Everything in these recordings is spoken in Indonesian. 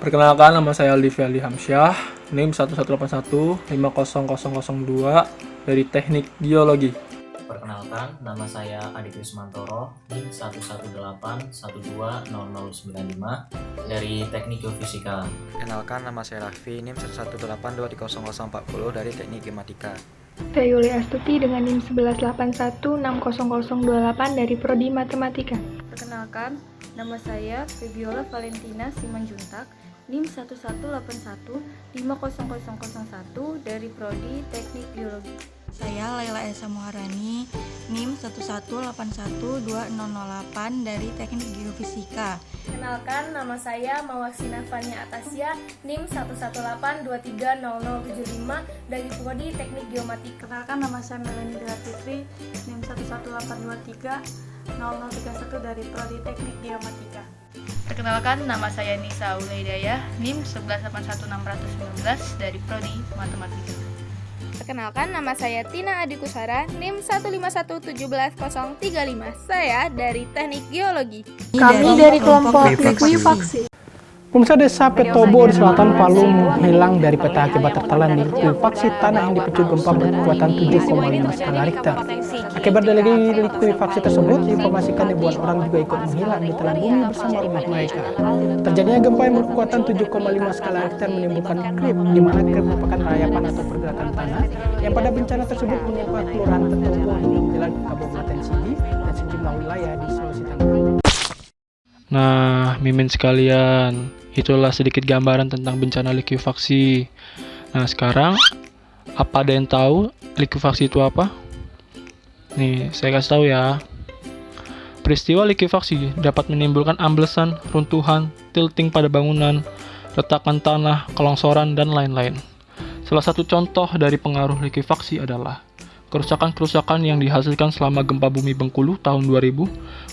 Perkenalkan, nama saya Olivia Lihamsyah, NIM 1181500002 dari Teknik Geologi. Perkenalkan, nama saya Adit Wismantoro, NIM 118121200095 dari Teknik Geofisika. Perkenalkan, nama saya Raffi, NIM 1182200040 dari Teknik Gematika. Saya Yuli Astuti dengan NIM 1181600028 dari Prodi Matematika. Perkenalkan, nama saya Febiola Valentina Simanjuntak, NIM 11815001 dari Prodi Teknik Geologi. Saya Laila Esa Muharani, NIM 11812008 dari Teknik Geofisika. Kenalkan, nama saya Mawaksina Fania Atasya, NIM 1182300075 dari Prodi Teknik Geomatika. Kenalkan, nama saya Melanie Dela Fitri, NIM 1182300031 dari Prodi Teknik Geomatika. Perkenalkan, nama saya Nisa Ulaidaya, NIM 11816019 dari Prodi Matematika. Perkenalkan, nama saya Tina Adikusara, NIM 15171035. Saya dari Teknik Geologi. Kami dari kelompok likuifaksi. Pemirsa Desa Petobo di selatan Palu menghilang dari peta akibat tertelan likuifaksi tanah yang dipicu gempa berkekuatan 7,5 skala Richter. Akibat dari likuifaksi tersebut, diinformasikan ribuan orang juga ikut menghilang di telan bumi bersama rumah mereka. Terjadinya gempa yang berkekuatan 7,5 skala Richter menimbulkan krip, di mana krip merupakan rayapan atau pergerakan tanah yang pada bencana tersebut menimpa kelurahan Petobo, Jalan Kabupaten Sigi, dan sejumlah wilayah di Sulawesi Tengah. Nah, mimin sekalian, itulah sedikit gambaran tentang bencana likuifaksi. Nah, sekarang apa ada yang tahu likuifaksi itu apa? Nih, saya kasih tahu ya. Peristiwa likuifaksi dapat menimbulkan amblesan, runtuhan, tilting pada bangunan, retakan tanah, kelongsoran, dan lain-lain. Salah satu contoh dari pengaruh likuifaksi adalah kerusakan-kerusakan yang dihasilkan selama gempa bumi Bengkulu tahun 2000,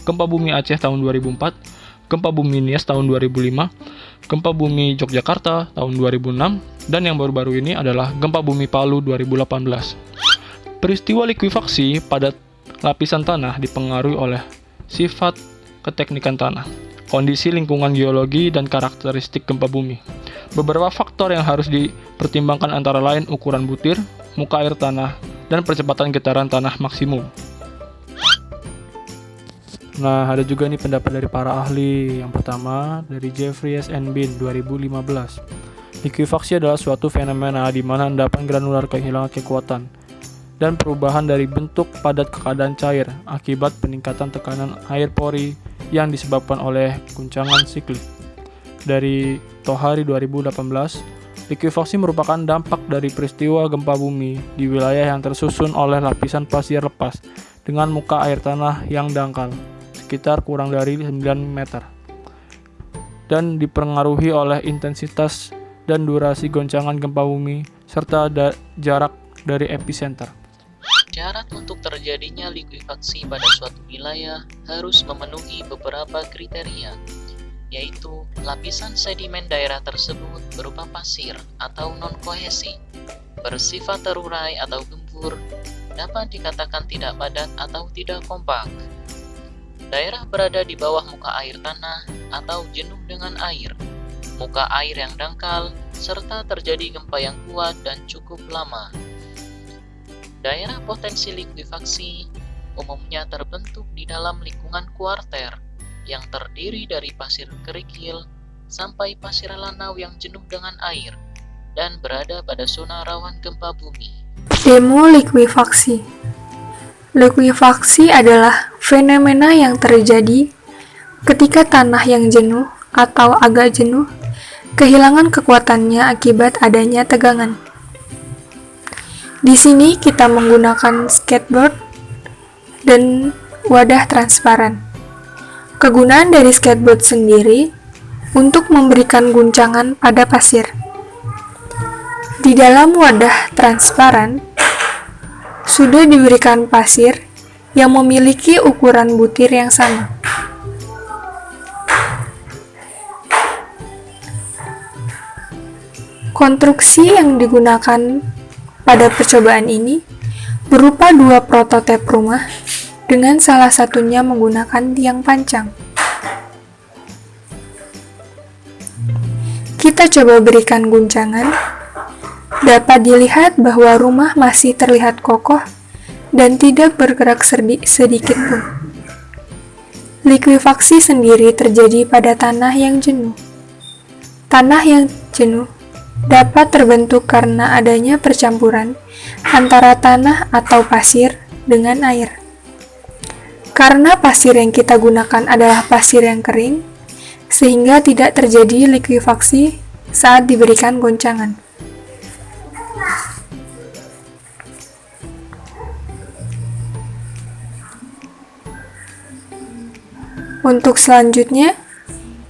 gempa bumi Aceh tahun 2004, gempa bumi Nias tahun 2005, gempa bumi Yogyakarta tahun 2006, dan yang baru-baru ini adalah gempa bumi Palu 2018. Peristiwa likuifaksi pada lapisan tanah dipengaruhi oleh sifat keteknikan tanah, kondisi lingkungan geologi, dan karakteristik gempa bumi. Beberapa faktor yang harus dipertimbangkan antara lain ukuran butir, muka air tanah, dan percepatan getaran tanah maksimum. Nah, ada juga nih pendapat dari para ahli. Yang pertama, dari Jeffrey S. N. Bean 2015. Likuifaksi adalah suatu fenomena di mana endapan granular kehilangan kekuatan dan perubahan dari bentuk padat ke keadaan cair akibat peningkatan tekanan air pori yang disebabkan oleh guncangan siklik. Dari Tohari 2018, likuifaksi merupakan dampak dari peristiwa gempa bumi di wilayah yang tersusun oleh lapisan pasir lepas dengan muka air tanah yang dangkal, sekitar kurang dari 9 meter, dan dipengaruhi oleh intensitas dan durasi goncangan gempa bumi serta jarak dari epicenter. Syarat untuk terjadinya likuifaksi pada suatu wilayah harus memenuhi beberapa kriteria, yaitu lapisan sedimen daerah tersebut berupa pasir atau non-kohesi, bersifat terurai atau gembur, dapat dikatakan tidak padat atau tidak kompak. Daerah berada di bawah muka air tanah atau jenuh dengan air, muka air yang dangkal, serta terjadi gempa yang kuat dan cukup lama. Daerah potensi likuifaksi umumnya terbentuk di dalam lingkungan kuarter yang terdiri dari pasir kerikil sampai pasir lanau yang jenuh dengan air dan berada pada zona rawan gempa bumi. Demo likuifaksi. Likuifaksi adalah fenomena yang terjadi ketika tanah yang jenuh atau agak jenuh kehilangan kekuatannya akibat adanya tegangan. Di sini kita menggunakan skateboard dan wadah transparan. Kegunaan dari skateboard sendiri untuk memberikan guncangan pada pasir. Di dalam wadah transparan sudah diberikan pasir yang memiliki ukuran butir yang sama. Konstruksi yang digunakan pada percobaan ini berupa dua prototip rumah dengan salah satunya menggunakan tiang pancang. kita coba berikan guncangan, dapat dilihat bahwa rumah masih terlihat kokoh dan tidak bergerak sedikit pun. Likuifaksi sendiri terjadi pada tanah yang jenuh. Tanah yang jenuh dapat terbentuk karena adanya percampuran antara tanah atau pasir dengan air. Karena pasir yang kita gunakan adalah pasir yang kering, sehingga tidak terjadi likuifaksi saat diberikan goncangan. Untuk selanjutnya,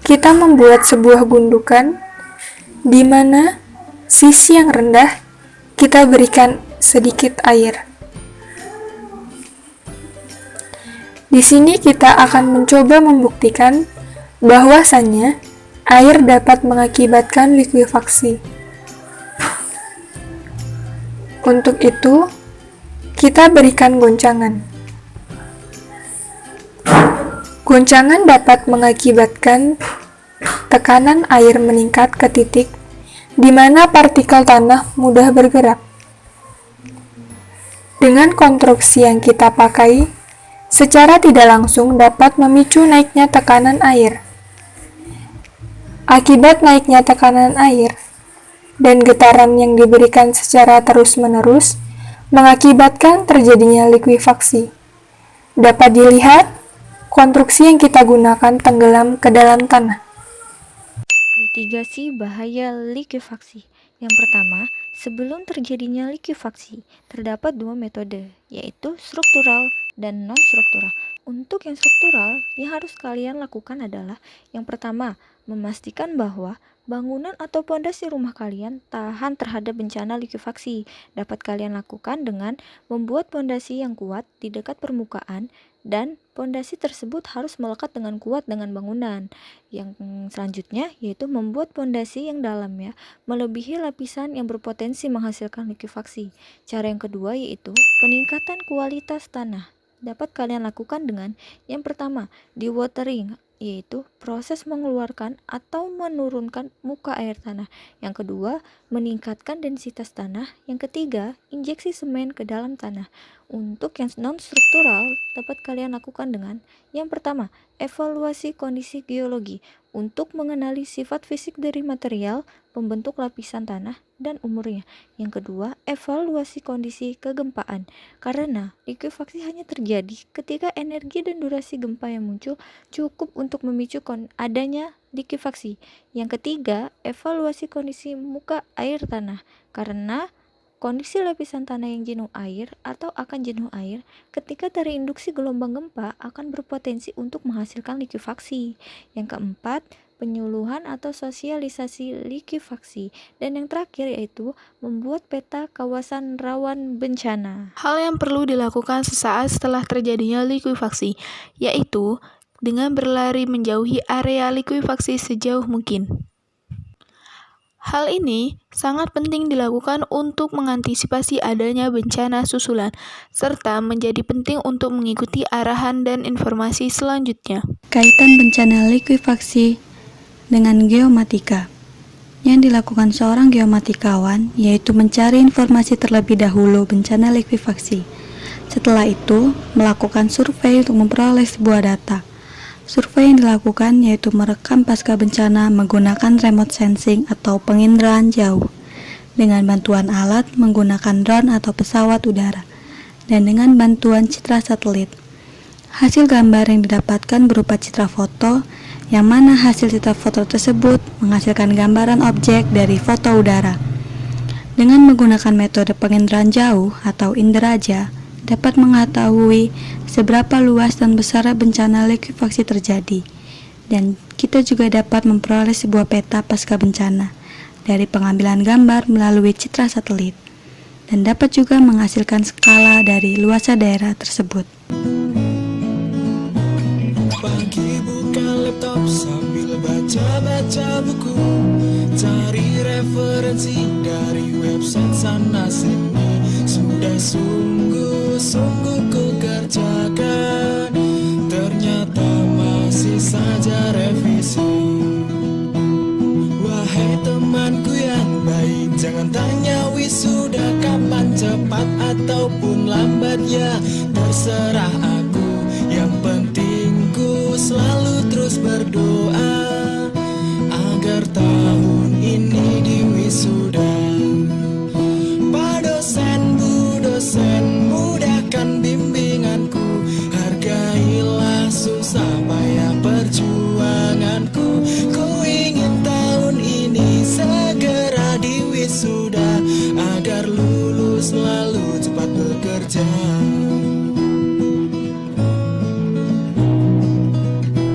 kita membuat sebuah gundukan di mana sisi yang rendah kita berikan sedikit air. Di sini kita akan mencoba membuktikan bahwasannya air dapat mengakibatkan likuifaksi. Untuk itu, kita berikan goncangan. Goncangan dapat mengakibatkan tekanan air meningkat ke titik di mana partikel tanah mudah bergerak. Dengan konstruksi yang kita pakai, secara tidak langsung dapat memicu naiknya tekanan air. Akibat naiknya tekanan air dan getaran yang diberikan secara terus-menerus mengakibatkan terjadinya likuifaksi. Dapat dilihat, konstruksi yang kita gunakan tenggelam ke dalam tanah. Mitigasi bahaya likuifaksi. Yang pertama, sebelum terjadinya likuifaksi, terdapat dua metode, yaitu struktural dan non-struktural. Untuk yang struktural, yang harus kalian lakukan adalah yang pertama, memastikan bahwa bangunan atau pondasi rumah kalian tahan terhadap bencana likuifaksi. Dapat kalian lakukan dengan membuat pondasi yang kuat di dekat permukaan dan pondasi tersebut harus melekat dengan kuat dengan bangunan. Yang selanjutnya yaitu membuat pondasi yang dalam melebihi lapisan yang berpotensi menghasilkan likuifaksi. Cara yang kedua yaitu peningkatan kualitas tanah. Dapat kalian lakukan dengan yang pertama, dewatering, yaitu proses mengeluarkan atau menurunkan muka air tanah. Yang kedua, meningkatkan densitas tanah. Yang ketiga, injeksi semen ke dalam tanah. Untuk yang non-struktural, dapat kalian lakukan dengan yang pertama, evaluasi kondisi geologi untuk mengenali sifat fisik dari material, pembentuk lapisan tanah, dan umurnya. Yang kedua, evaluasi kondisi kegempaan, karena likuifaksi hanya terjadi ketika energi dan durasi gempa yang muncul cukup untuk memicu adanya likuifaksi. Yang ketiga, evaluasi kondisi muka air tanah, karena kondisi lapisan tanah yang jenuh air atau akan jenuh air ketika terinduksi gelombang gempa akan berpotensi untuk menghasilkan likuifaksi. Yang keempat, penyuluhan atau sosialisasi likuifaksi. Dan yang terakhir yaitu membuat peta kawasan rawan bencana. Hal yang perlu dilakukan sesaat setelah terjadinya likuifaksi, yaitu dengan berlari menjauhi area likuifaksi sejauh mungkin. Hal ini sangat penting dilakukan untuk mengantisipasi adanya bencana susulan, serta menjadi penting untuk mengikuti arahan dan informasi selanjutnya. Kaitan bencana likuifaksi dengan geomatika. Yang dilakukan seorang geomatikawan yaitu mencari informasi terlebih dahulu bencana likuifaksi. Setelah itu, melakukan survei untuk memperoleh sebuah data. Survei yang dilakukan yaitu merekam pasca bencana menggunakan remote sensing atau penginderaan jauh dengan bantuan alat menggunakan drone atau pesawat udara dan dengan bantuan citra satelit. Hasil gambar yang didapatkan berupa citra foto yang mana hasil citra foto tersebut menghasilkan gambaran objek dari foto udara. Dengan menggunakan metode penginderaan jauh atau inderaja dapat mengetahui seberapa luas dan besar bencana likuifaksi terjadi. Dan kita juga dapat memperoleh sebuah peta pasca bencana dari pengambilan gambar melalui citra satelit dan dapat juga menghasilkan skala dari luasan daerah tersebut. Pagi buka laptop sambil baca-baca buku, cari referensi dari website sana sini. Sudah sungguh-sungguh ku kerjakan, ternyata masih saja revisi. Wahai Jangan tanya wisuda kapan, cepat ataupun lambat ya, terserah aku. Yang penting ku selalu terus berdoa agar tahun ini diwisuda. Pak dosen, Bu dosen, mudahkan bimbinganku, hargailah susah payah perjuanganku. Ku ingin tahun ini segera diwisuda agar lulus lalu cepat bekerja.